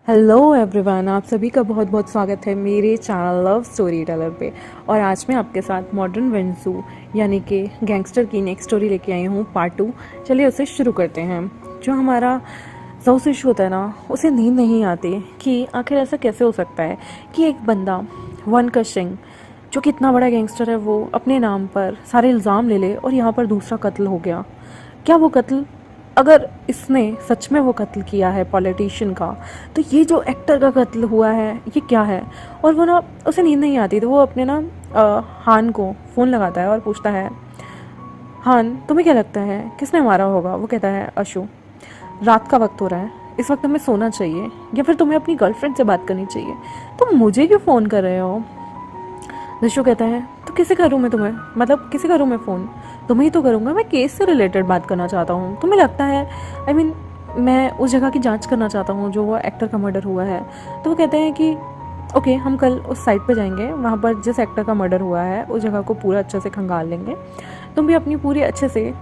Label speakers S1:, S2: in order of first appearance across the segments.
S1: Hello everyone, आप सभी का बहुत बहुत स्वागत है मेरे चैनल लव स्टोरी टेलर पे। और आज मैं आपके साथ मॉडर्न वेंसू यानी कि गैंगस्टर की नेक्स्ट स्टोरी लेके आई हूँ, पार्ट 2। चलिए उसे शुरू करते हैं। जो हमारा साउथ इशू होता है ना, उसे नींद नहीं आती कि आखिर ऐसा कैसे हो सकता है कि एक बंदा वनकर सिंह, जो कि इतना बड़ा गैंगस्टर है, वो अपने नाम पर सारे इल्ज़ाम ले ले और यहाँ पर दूसरा कत्ल हो गया। क्या वो कत्ल, अगर इसने सच में वो कत्ल किया है पॉलिटिशियन का, तो ये जो एक्टर का कत्ल हुआ है ये क्या है। और वो ना, उसे नींद नहीं आती, तो वो अपने ना हान को फ़ोन लगाता है और पूछता है, हान तुम्हें क्या लगता है किसने मारा होगा। वो कहता है, अशु, रात का वक्त हो रहा है, इस वक्त हमें सोना चाहिए या फिर तुम्हें अपनी गर्लफ्रेंड से बात करनी चाहिए, तुम मुझे क्यों फ़ोन कर रहे हो। ऋषु कहता है, तो किसे करूँ मैं तुम्हें, मतलब किसे करूँ मैं फ़ोन, तुम्हें ही तो करूँगा, मैं केस से रिलेटेड बात करना चाहता हूँ। तुम्हें लगता है मैं उस जगह की जांच करना चाहता हूँ जो वो एक्टर का मर्डर हुआ है। तो वो कहते हैं कि ओके, हम कल उस साइट पे जाएंगे, वहाँ पर जिस एक्टर का मर्डर हुआ है उस जगह को पूरा अच्छे से खंगाल लेंगे। तुम भी अपनी पूरी अच्छे से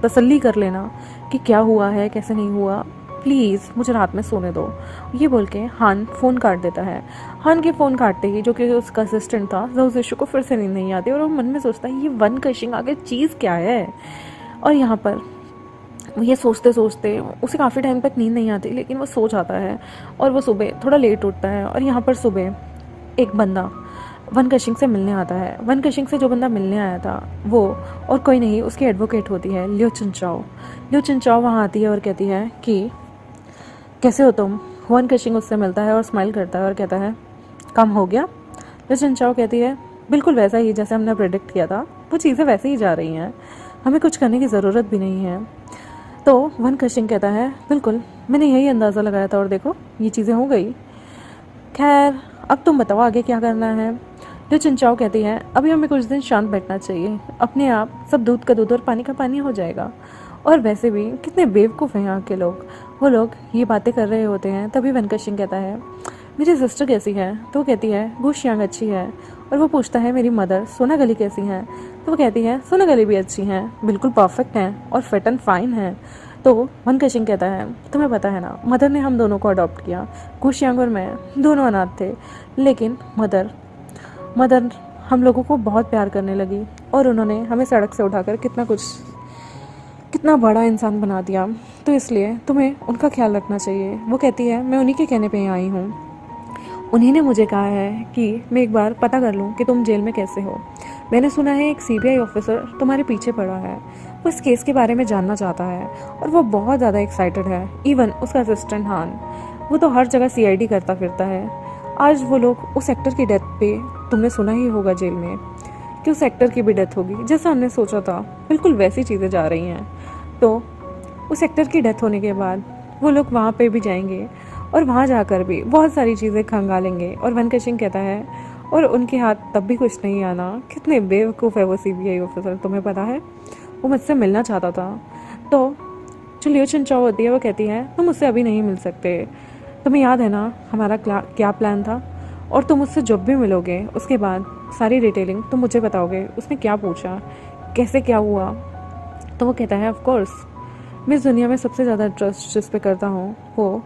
S1: तसल्ली कर लेना कि क्या हुआ है कैसे नहीं हुआ, प्लीज़ मुझे रात में सोने दो। ये बोल के हान फ़ोन काट देता है। हान के फ़ोन काटते ही जो कि उसका असिस्टेंट था, ज़ोज़िशु को फिर से नींद नहीं आती और वो मन में सोचता है ये वन कशिंग आगे चीज़ क्या है। और यहाँ पर वो ये सोचते सोचते उसे काफ़ी टाइम तक नींद नहीं आती, लेकिन वो सो जाता है और वो सुबह थोड़ा लेट उठता है। और यहाँ पर सुबह एक बंदा वन कशिंग से मिलने आता है। वन कशिंग से जो बंदा मिलने आया था वो और कोई नहीं, उसकी एडवोकेट होती है लियो चिंचाओ। लियो चिंचाओ वहाँ आती है और कहती है कि कैसे हो तुम। वन कशिंग उससे मिलता है और स्माइल करता है और कहता है, काम हो गया। लियो चिंचाओ कहती है, बिल्कुल वैसा ही जैसे हमने प्रेडिक्ट किया था, वो चीज़ें वैसे ही जा रही हैं, हमें कुछ करने की ज़रूरत भी नहीं है। तो वन कशिंग कहता है, बिल्कुल मैंने यही अंदाज़ा लगाया था और देखो ये चीज़ें हो गई। खैर अब तुम बताओ आगे क्या करना है। लियो चिंचाओ कहती है, अभी हमें कुछ दिन शांत बैठना चाहिए, अपने आप सब दूध का दूध और पानी का पानी हो जाएगा। और वैसे भी कितने बेवकूफ़ हैं यहाँ के लोग, वो लोग ये बातें कर रहे होते हैं। तभी वनकर सिंह कहता है, मेरी सिस्टर कैसी है। तो वो कहती है, गुशियांग अच्छी है। और वो पूछता है, मेरी मदर सोनागली कैसी हैं। तो वो कहती है, सोनागली भी अच्छी हैं, बिल्कुल परफेक्ट हैं और फिट एंड फाइन हैं। तो वनकर सिंह कहता है, तुम्हें पता है ना, मदर ने हम दोनों को अडॉप्ट किया, गुशियांग और मैं दोनों अनाथ थे, लेकिन मदर हम लोगों को बहुत प्यार करने लगी और उन्होंने हमें सड़क से उठाकर कितना बड़ा इंसान बना दिया। तो इसलिए तुम्हें उनका ख्याल रखना चाहिए। वो कहती है, मैं उन्हीं के कहने पे यहाँ आई हूँ, उन्हीं ने मुझे कहा है कि मैं एक बार पता कर लूँ कि तुम जेल में कैसे हो। मैंने सुना है एक सीबीआई ऑफिसर तुम्हारे पीछे पड़ा है, वो इस केस के बारे में जानना चाहता है और वो बहुत ज़्यादा एक्साइटेड है। इवन उसका असिस्टेंट हान, वो तो हर जगह सीआईडी करता फिरता है। आज वो लोग उस एक्टर की डेथ पे, तुमने सुना ही होगा जेल में कि उस एक्टर की भी डेथ होगी, जैसा हमने सोचा था बिल्कुल वैसी चीज़ें जा रही हैं। तो उस एक्टर की डेथ होने के बाद वो लोग वहाँ पे भी जाएंगे और वहाँ जाकर भी बहुत सारी चीज़ें खंगालेंगे। और वनकर सिंह कहता है, और उनके हाथ तब भी कुछ नहीं आना। कितने बेवकूफ़ है वो सीबीआई ऑफिसर, तुम्हें पता है वो मुझसे मिलना चाहता था। तो जो लियो चिंचाओ होती है वो कहती है, तुम मुझसे अभी नहीं मिल सकते, तुम्हें याद है ना हमारा क्या प्लान था, और तुम उससे जब भी मिलोगे उसके बाद सारी डिटेलिंग तुम मुझे बताओगे, उसने क्या पूछा, कैसे क्या हुआ। तो वो कहता है, ऑफ कोर्स, मैं इस दुनिया में सबसे ज़्यादा ट्रस्ट जिस पे करता हूँ वो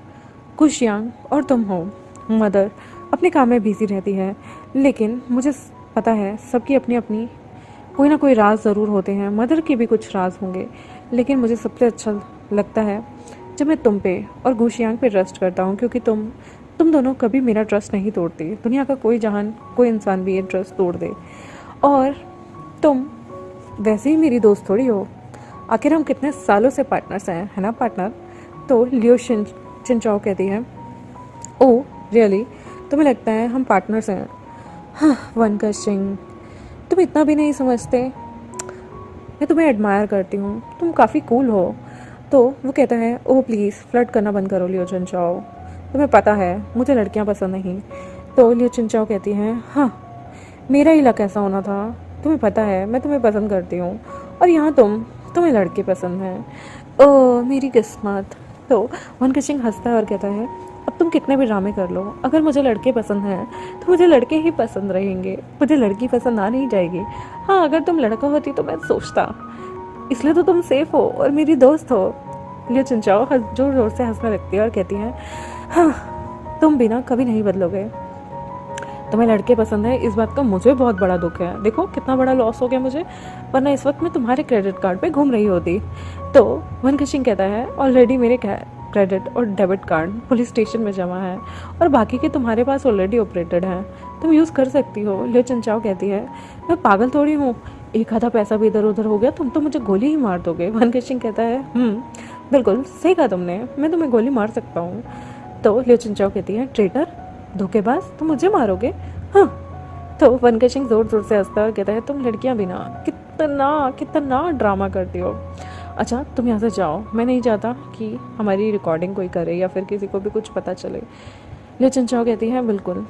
S1: गुशियांग और तुम हो। मदर अपने काम में बिजी रहती है, लेकिन मुझे पता है सबकी अपनी अपनी कोई ना कोई राज ज़रूर होते हैं, मदर के भी कुछ राज होंगे, लेकिन मुझे सबसे अच्छा लगता है जब मैं तुम पे और गुशियांग पे ट्रस्ट करता हूँ, क्योंकि तुम दोनों कभी मेरा ट्रस्ट नहीं तोड़ते। दुनिया का कोई इंसान भी ये ट्रस्ट तोड़ दे, और तुम वैसे ही मेरी दोस्त थोड़ी हो, आखिर हम कितने सालों से पार्टनर्स हैं, है ना पार्टनर। तो लियो चिंचाओ कहती है, ओ रियली, तुम्हें लगता है हम पार्टनर्स हैं। हाँ वनकर सिंह, तुम इतना भी नहीं समझते, मैं तुम्हें एडमायर करती हूँ, तुम काफ़ी कूल हो। तो वो कहता है, ओह प्लीज़ फ्लर्ट करना बंद करो लियो चिंचाओ, तुम्हें पता है मुझे लड़कियाँ पसंद नहीं। तो लियो चिंचाओ कहती हैं, हाँ मेरा ही लक ऐसा होना था, तुम्हें पता है मैं तुम्हें पसंद करती हूँ और यहाँ तुम्हें लड़के पसंद हैं। ओह मेरी किस्मत। तो वनकर सिंह हंसता है और कहता है, अब तुम कितने भी ड्रामे कर लो, अगर मुझे लड़के पसंद हैं तो मुझे लड़के ही पसंद रहेंगे, मुझे लड़की पसंद आ नहीं जाएगी। हाँ अगर तुम लड़का होती तो मैं सोचता, इसलिए तो तुम सेफ हो और मेरी दोस्त हो। लियो चिंचाओ जोर जोर से हंसने लगती है और कहती है, हाँ तुम भी ना कभी नहीं बदलोगे। तुम्हें लड़के पसंद है, इस बात का मुझे बहुत बड़ा दुख है। देखो कितना बड़ा लॉस हो गया मुझे, वरना इस वक्त मैं तुम्हारे क्रेडिट कार्ड पे घूम रही होती। तो वनकशिंग कहता है ऑलरेडी मेरे क्रेडिट और डेबिट कार्ड पुलिस स्टेशन में जमा है और बाकी के तुम्हारे पास ऑलरेडी ऑपरेटेड हैं, तुम यूज़ कर सकती हो। लियो चंचाओ कहती है मैं पागल थोड़ी हूँ, एक आधा पैसा भी इधर उधर हो गया तुम तो मुझे गोली ही मार दोगे। वनकशिंग कहता है बिल्कुल सही कहा तुमने, मैं तुम्हें गोली मार सकता हूँ। तो लियो चंचाओ कहती है ट्रेटर, धोखेबाज, तुम मुझे मारोगे? हाँ। तो वनकशिंग जोर जोर से हंसता है और कहता है तुम लड़कियां भी ना कितना कितना ड्रामा करती हो। अच्छा तुम यहाँ से जाओ, मैं नहीं चाहता कि हमारी रिकॉर्डिंग कोई करे या फिर किसी को भी कुछ पता चले। लियो चंचाओ कहती है बिल्कुल।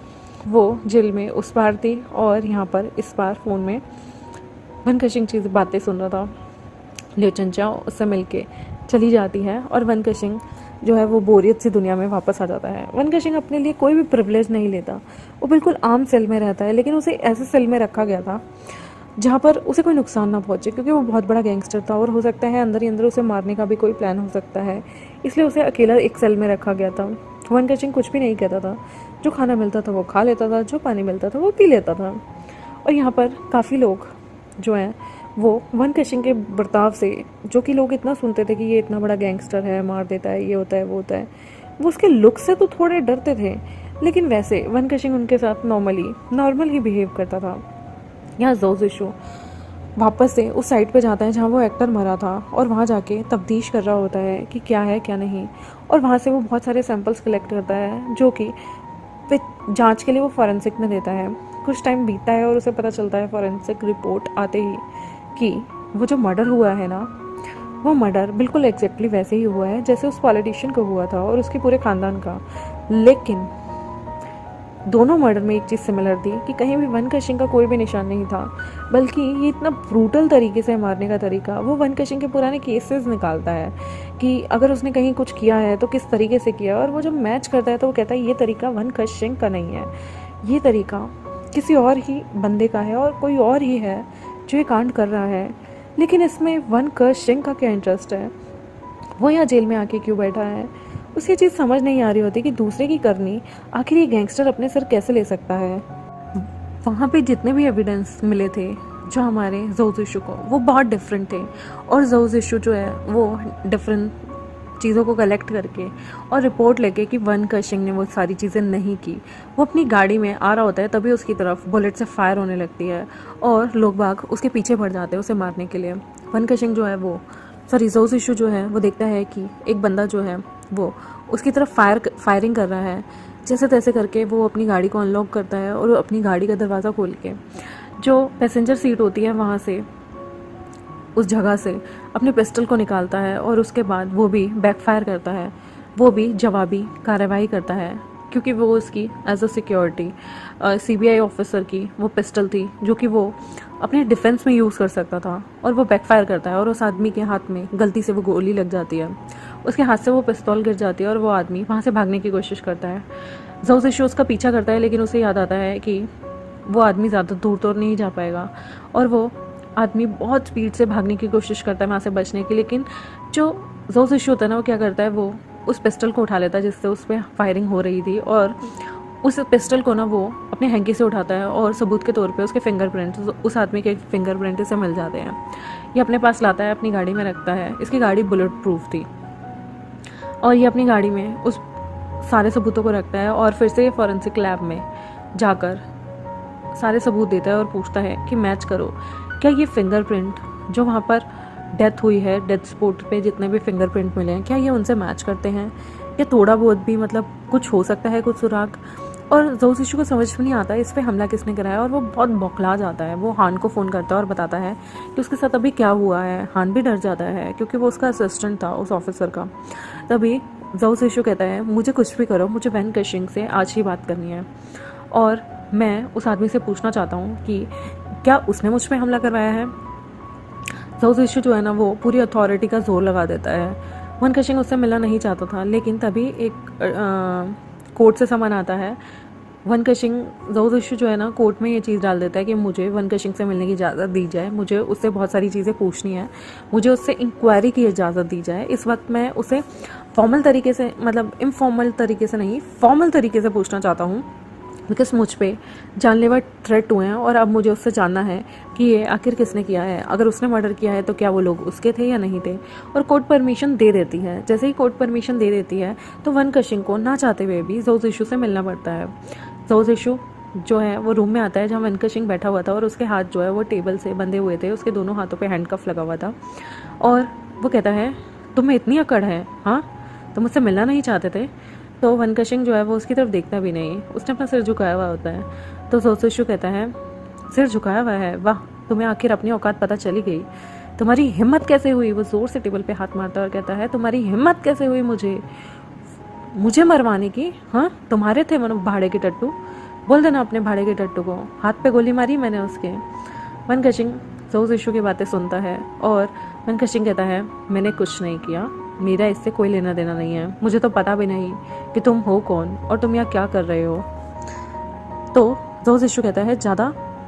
S1: वो जेल में उस पार थी और यहाँ पर इस पार फ़ोन में वनकशिंग चीज़ बातें सुन रहा था। लियो चंचाओ उससे मिलके चली जाती है और वनकशिंग जो है वो बोरियत सी दुनिया में वापस आ जाता है। वनकशिंग अपने लिए कोई भी प्रिविलेज नहीं लेता, वो बिल्कुल आम सेल में रहता है, लेकिन उसे ऐसे सेल में रखा गया था जहाँ पर उसे कोई नुकसान ना पहुँचे, क्योंकि वो बहुत बड़ा गैंगस्टर था और हो सकता है अंदर ही अंदर उसे मारने का भी कोई प्लान हो सकता है, इसलिए उसे अकेला एक सेल में रखा गया था। वनकशिंग कुछ भी नहीं कहता था, जो खाना मिलता था वो खा लेता था, जो पानी मिलता था वो पी लेता था। और यहाँ पर काफ़ी लोग जो हैं वो वनकशिंग के बर्ताव से, जो कि लोग इतना सुनते थे कि ये इतना बड़ा गैंगस्टर है, मार देता है, ये होता है वो होता है, वो उसके लुक से तो थोड़े डरते थे, लेकिन वैसे वनकशिंग उनके साथ नॉर्मल ही बिहेव करता था। यहाँ ज़ो ज़िशु वापस से उस साइट पे जाता है जहाँ वो एक्टर मरा था और वहाँ जाके तफ्तीश कर रहा होता है कि क्या है क्या नहीं, और वहाँ से वो बहुत सारे सैंपल्स कलेक्ट करता है जो कि जांच के लिए वो फॉरेंसिक में देता है। कुछ टाइम बीतता है और उसे पता चलता है फॉरेंसिक रिपोर्ट आते ही कि वो जो मर्डर हुआ है ना, वो मर्डर बिल्कुल एग्जैक्टली वैसे ही हुआ है जैसे उस पॉलिटिशियन को हुआ था और उसके पूरे ख़ानदान का। लेकिन दोनों मर्डर में एक चीज़ सिमिलर थी कि कहीं भी वनकशिंग का कोई भी निशान नहीं था, बल्कि ये इतना ब्रूटल तरीके से मारने का तरीका वो वनकशिंग के पुराने केसेस निकालता है कि अगर उसने कहीं कुछ किया है तो किस तरीके से किया, और वो जब मैच करता है तो वो कहता है ये तरीका वनकशिंग का नहीं है, ये तरीका किसी और ही बंदे का है और कोई और ही है जो ये कांड कर रहा है। लेकिन इसमें वनकशिंग का क्या इंटरेस्ट है, वो यहाँ जेल में आके क्यों बैठा है, उसे चीज़ समझ नहीं आ रही होती कि दूसरे की करनी आखिर ये गैंगस्टर अपने सर कैसे ले सकता है। वहाँ पे जितने भी एविडेंस मिले थे जो हमारे ज़ो ज़िशु को, वो बहुत डिफरेंट थे, और ज़ो ज़िशु जो है वो डिफरेंट चीज़ों को कलेक्ट करके और रिपोर्ट लेके कि वनकशिंग ने वो सारी चीज़ें नहीं की। वो अपनी गाड़ी में आ रहा होता है तभी उसकी तरफ बुलेट से फायर होने लगती है और लोग बाग उसके पीछे पड़ जाते हैं उसे मारने के लिए। वनकशिंग जो है वो ज़ो ज़िशु जो है वो देखता है कि एक बंदा जो है वो उसकी तरफ फायरिंग कर रहा है। जैसे तैसे करके वो अपनी गाड़ी को अनलॉक करता है और अपनी गाड़ी का दरवाज़ा खोल के जो पैसेंजर सीट होती है वहाँ से, उस जगह से अपने पिस्टल को निकालता है और उसके बाद वो भी बैकफायर करता है, वो भी जवाबी कार्रवाई करता है, क्योंकि वो उसकी as a security CBI officer की वो पिस्टल थी जो कि वो अपने डिफेंस में यूज़ कर सकता था, और वो बैकफायर करता है और उस आदमी के हाथ में गलती से वो गोली लग जाती है, उसके हाथ से वो पिस्तौल गिर जाती है और वो आदमी वहाँ से भागने की कोशिश करता है। ज़ो ज़िशु उसका पीछा करता है, लेकिन उसे याद आता है कि वो आदमी ज़्यादा दूर तो नहीं जा पाएगा, और वो आदमी बहुत स्पीड से भागने की कोशिश करता है वहाँ से बचने की। लेकिन जो ज़ो ज़िशु होता है ना, वो क्या करता है, वो उस पिस्टल को उठा लेता है जिससे उस पर फायरिंग हो रही थी, और उस पिस्टल को ना वो अपने हैंकी से उठाता है और सबूत के तौर पे उसके फिंगरप्रिंट, उस आदमी के फिंगरप्रिंट से मिल जाते हैं। ये अपने पास लाता है, अपनी गाड़ी में रखता है। इसकी गाड़ी बुलेट प्रूफ थी और ये अपनी गाड़ी में उस सारे सबूतों को रखता है और फिर से फॉरेंसिक लैब में जाकर सारे सबूत देता है और पूछता है कि मैच करो, क्या ये फिंगरप्रिंट जो वहाँ पर डेथ हुई है, डेथ स्पॉट पे जितने भी फिंगरप्रिंट मिले हैं, क्या ये उनसे मैच करते हैं, या थोड़ा बहुत भी मतलब कुछ हो सकता है, कुछ सुराग। और ज़ो ज़िशु को समझ में नहीं आता इस पर हमला किसने कराया, और वो बहुत बौखला जाता है। वो हान को फ़ोन करता है और बताता है कि उसके साथ अभी क्या हुआ है। हान भी डर जाता है क्योंकि वो उसका असिस्टेंट था उस ऑफिसर का। तभी ज़ो ज़िशु कहता है मुझे कुछ भी करो, मुझे वनकशिंग से आज ही बात करनी है, और मैं उस आदमी से पूछना चाहता हूँ कि क्या उसने मुझ पर हमला करवाया है। ज़ो ज़िशु जो है ना, वो पूरी अथॉरिटी का जोर लगा देता है। वनकशिंग उससे मिलना नहीं चाहता था, लेकिन तभी एक कोर्ट से समन आता है। वनकशिंग ज़ो ज़िशु जो है ना, कोर्ट में ये चीज़ डाल देता है कि मुझे वनकशिंग से मिलने की इजाज़त दी जाए, मुझे उससे बहुत सारी चीज़ें पूछनी है, मुझे उससे इंक्वायरी की इजाज़त दी जाए। इस वक्त मैं उसे फॉर्मल तरीके से, मतलब इनफॉर्मल तरीके से नहीं, फॉर्मल तरीके से पूछना चाहता हूँ, बिकॉज मुझ पे जानलेवा थ्रेट हुए हैं और अब मुझे उससे जानना है कि ये आखिर किसने किया है। अगर उसने मर्डर किया है तो क्या वो लोग उसके थे या नहीं थे। और कोर्ट परमिशन दे देती है। जैसे ही कोर्ट परमिशन दे देती है तो वन कशिंग को ना चाहते हुए भी जोजिशु से मिलना पड़ता है। जोजिशु जो है वो रूम में आता है जहाँ वन कशिंग बैठा हुआ था और उसके हाथ जो है वो टेबल से बंधे हुए थे, उसके दोनों हाथों पे हैंडकफ लगा हुआ था। और वो कहता है तुम्हें इतनी अकड़ है, हाँ तुम मुझसे मिलना नहीं चाहते थे। तो वन कशिंग जो है वो उसकी तरफ देखता भी नहीं, उसने अपना सिर झुकाया हुआ होता है। तो जोजिशु कहता है सिर झुकाया हुआ है, वाह तुम्हें आखिर अपनी औकात पता चली गई, तुम्हारी हिम्मत कैसे हुई। वो जोर से टेबल पे हाथ मारता और कहता है तुम्हारी हिम्मत कैसे हुई मुझे मरवाने की। हाँ तुम्हारे थे मनो भाड़े के टट्टू, बोल देना अपने भाड़े के टट्टू को, हाथ पे गोली मारी मैंने उसके। वन कशिंग जोजिशु की बातें सुनता है और वन कशिंग कहता है मैंने कुछ नहीं किया, मेरा इससे कोई लेना देना नहीं है, मुझे तो पता भी नहीं कि तुम हो कौन और तुम यहाँ क्या कर रहे हो। तो जोजिशु कहता है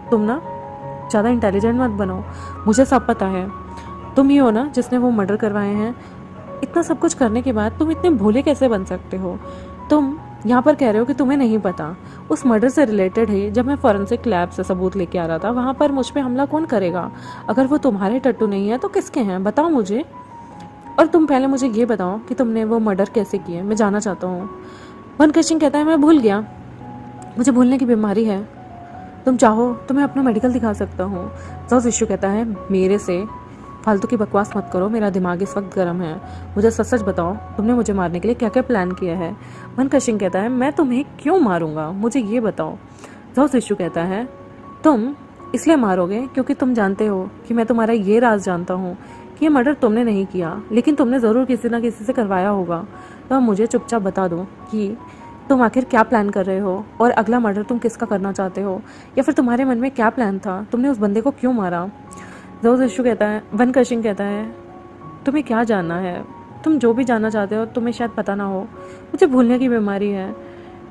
S1: तुम ना ज़्यादा इंटेलिजेंट मत बनो, मुझे सब पता है, तुम ही हो ना जिसने वो मर्डर करवाए हैं। इतना सब कुछ करने के बाद तुम इतने भोले कैसे बन सकते हो। तुम यहाँ पर कह रहे हो कि तुम्हें नहीं पता, उस मर्डर से रिलेटेड है जब मैं फॉरेंसिक लैब से सबूत लेके आ रहा था, वहाँ पर मुझ पे हमला कौन करेगा। अगर वो तुम्हारे टट्टू नहीं है तो किसके हैं बताओ मुझे। और तुम पहले मुझे ये बताओ कि तुमने वो मर्डर कैसे किए, मैं जानना चाहता हूँ। वन कशिंग कहता है मैं भूल गया, मुझे भूलने की बीमारी है, तुम चाहो तो मैं अपना मेडिकल दिखा सकता हूँ। जोजिशु कहता है मेरे से फालतू की बकवास मत करो, मेरा दिमाग इस वक्त गर्म है, मुझे सच सच बताओ तुमने मुझे मारने के लिए क्या क्या प्लान किया है। वन कशिंग कहता है मैं तुम्हें क्यों मारूंगा, मुझे ये बताओ। जोजिशु कहता है तुम इसलिए मारोगे क्योंकि तुम जानते हो कि मैं तुम्हारा ये राज जानता हूँ कि ये मर्डर तुमने नहीं किया, लेकिन तुमने ज़रूर किसी ना किसी से करवाया होगा। तो अब मुझे चुपचाप बता दो कि तुम आखिर क्या प्लान कर रहे हो और अगला मर्डर तुम किसका करना चाहते हो, या फिर तुम्हारे मन में क्या प्लान था, तुमने उस बंदे को क्यों मारा। जोजिशु कहता है, वन कशिंग कहता है तुम्हें क्या जानना है, तुम जो भी जानना चाहते हो तुम्हें शायद पता ना हो, मुझे भूलने की बीमारी है।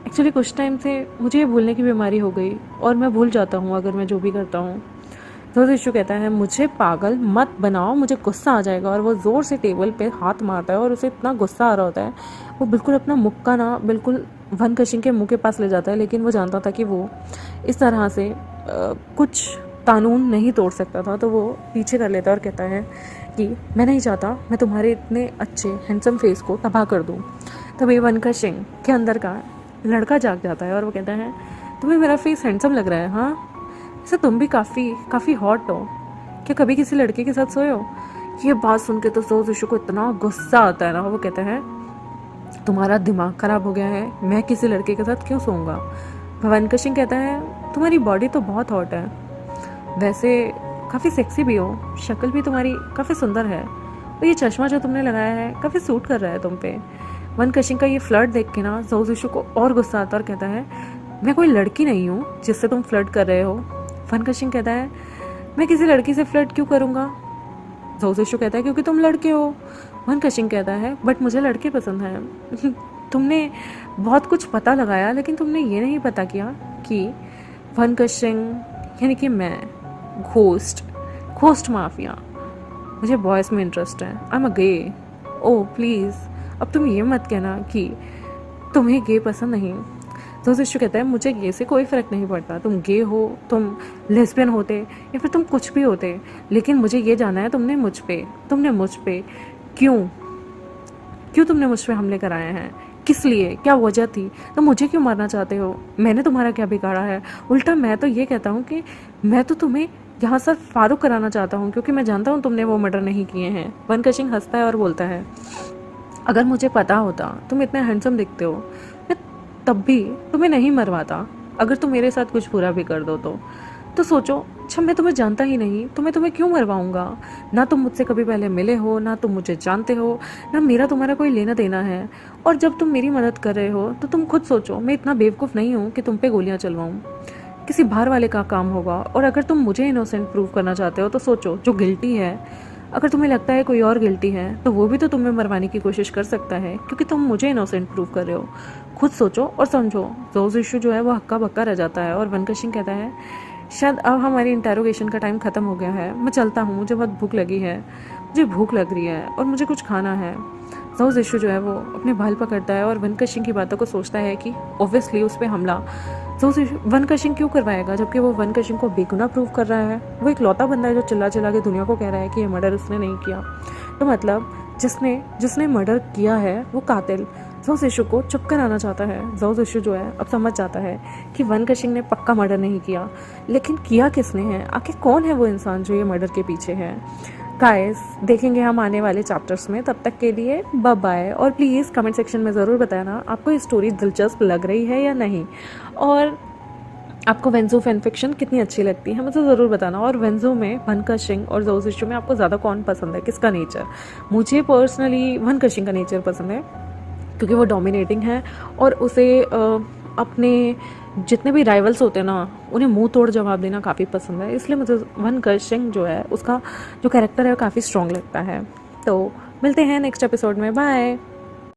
S1: एक्चुअली कुछ टाइम से मुझे ये भूलने की बीमारी हो गई और मैं भूल जाता हूँ अगर मैं जो भी करता हूँ। जोजिशु कहता है मुझे पागल मत बनाओ, मुझे गुस्सा आ जाएगा। और वो ज़ोर से टेबल पे हाथ मारता है और उसे इतना गुस्सा आ रहा होता है, वो बिल्कुल अपना मुक्का ना बिल्कुल वन कशिंग के मुंह के पास ले जाता है, लेकिन वो जानता था कि वो इस तरह से कुछ कानून नहीं तोड़ सकता था, तो वो पीछे कर लेता है और कहता है कि मैं नहीं चाहता मैं तुम्हारे इतने अच्छे हैंडसम फेस को तबाह कर दूँ। तभी वन कशिंग के अंदर का लड़का जाग जाता है और वो कहता है तुम्हें मेरा फेस हैंडसम लग रहा है, हाँ वैसे तुम भी काफ़ी हॉट हो, क्या कभी किसी लड़के के साथ सोए हो। ये बात सुन के तो जोजिशु को इतना गुस्सा आता है ना, वो कहता है तुम्हारा दिमाग ख़राब हो गया है, मैं किसी लड़के के साथ क्यों सोऊंगा। वन कशिंग कहता है तुम्हारी बॉडी तो बहुत हॉट है, वैसे काफ़ी सेक्सी भी हो, शक्ल भी तुम्हारी काफ़ी सुंदर है, और ये चश्मा जो तुमने लगाया है काफ़ी सूट कर रहा है तुम पे। वन कशिंग का ये फ्लर्ट देख के ना जोजिशु को और गुस्सा आता और कहता है मैं कोई लड़की नहीं हूँ जिससे तुम फ्लर्ट कर रहे हो। वन कशिंग कहता है मैं किसी लड़की से फ्लर्ट क्यों करूँगा। जोजिशु कहता है क्योंकि तुम लड़के हो। वन कशिंग कहता है बट मुझे लड़के पसंद हैं। तुमने बहुत कुछ पता लगाया लेकिन तुमने ये नहीं पता किया कि वन कशिंग यानी कि मैं घोस्ट माफिया, मुझे बॉयज़ में इंटरेस्ट है, I am a gay. Oh please अब तुम ये मत कहना कि तुम्हें गे पसंद नहीं। जोजिशु कहता है मुझे गे से कोई फ़र्क नहीं पड़ता, तुम गे हो, तुम लेस्बियन होते या फिर तुम कुछ भी होते, लेकिन मुझे ये जानना है तुमने मुझ पे क्यों तुमने मुझ पे हमले कराए हैं, किस लिए, क्या वजह थी, तुम मुझे क्यों मारना चाहते हो, मैंने तुम्हारा क्या बिगाड़ा है। उल्टा मैं तो ये कहता हूँ कि मैं तो तुम्हें यहाँ से फारुक कराना चाहता हूँ क्योंकि मैं जानता हूँ तुमने वो मर्डर नहीं किए हैं। वन कशिंग हंसता है और बोलता है अगर मुझे पता होता तुम इतने हैंडसम दिखते हो मैं तब भी तुम्हें नहीं मरवाता। अगर तुम मेरे साथ कुछ बुरा भी कर दो तो सोचो, अच्छा मैं तुम्हें जानता ही नहीं तो मैं तुम्हें क्यों मरवाऊंगा। ना तुम मुझसे कभी पहले मिले हो, ना तुम मुझे जानते हो, ना मेरा तुम्हारा कोई लेना देना है। और जब तुम मेरी मदद कर रहे हो तो तुम खुद सोचो, मैं इतना बेवकूफ़ नहीं हूँ कि तुम पे गोलियाँ चलवाऊँ, किसी बाहर वाले का काम होगा। और अगर तुम मुझे इनोसेंट प्रूव करना चाहते हो तो सोचो, जो गिल्टी है, अगर तुम्हें लगता है कोई और गिल्टी है तो वो भी तो तुम्हें मरवाने की कोशिश कर सकता है क्योंकि तुम मुझे इनोसेंट प्रूव कर रहे हो। खुद सोचो और समझो। जोजिशु जो है वो हक्का बक्का रह जाता है और वन कशिंग कहता है शायद अब हमारी इंटेरोगेशन का टाइम ख़त्म हो गया है, मैं चलता हूँ, मुझे बहुत भूख लगी है, मुझे भूख लग रही है और मुझे कुछ खाना है। ज़ाओ ज़िशु जो है वो अपने बाल पकड़ता है और वन कशिंग की बातों को सोचता है कि ऑब्वियसली उस पर हमला वन कशिंग क्यों करवाएगा, जबकि वो वन कशिंग को बेगुनाह प्रूव कर रहा है। वो एक लौता बंदा है जो चिल्ला चिल्ला के दुनिया को कह रहा है कि ये मर्डर उसने नहीं किया। तो मतलब जिसने जिसने मर्डर किया है वो कातिल ज़ाओ ज़िशु को चुप कराना चाहता है। ज़ाओ ज़िशु जो है अब समझ जाता है कि वन कशिंग ने पक्का मर्डर नहीं किया, लेकिन किया किसने है, आखिर कौन है वो इंसान जो ये मर्डर के पीछे है। गाइस देखेंगे हम आने वाले चैप्टर्स में, तब तक के लिए बाय बाय। और प्लीज़ कमेंट सेक्शन में ज़रूर बताना आपको ये स्टोरी दिलचस्प लग रही है या नहीं, और आपको वेंजो फैन फिक्शन कितनी अच्छी लगती है मुझे ज़रूर बताना। और वेंजो में वन कशिंग और ज़ाओ ज़िशु में आपको ज़्यादा कौन पसंद है, किसका नेचर। मुझे पर्सनली वन कशिंग का नेचर पसंद है, क्योंकि वो डोमिनेटिंग है और उसे अपने जितने भी राइवल्स होते हैं ना उन्हें मुंह तोड़ जवाब देना काफ़ी पसंद है। इसलिए मुझे वन कशिंग जो है उसका जो कैरेक्टर है काफ़ी स्ट्रॉन्ग लगता है। तो मिलते हैं नेक्स्ट एपिसोड में, बाय।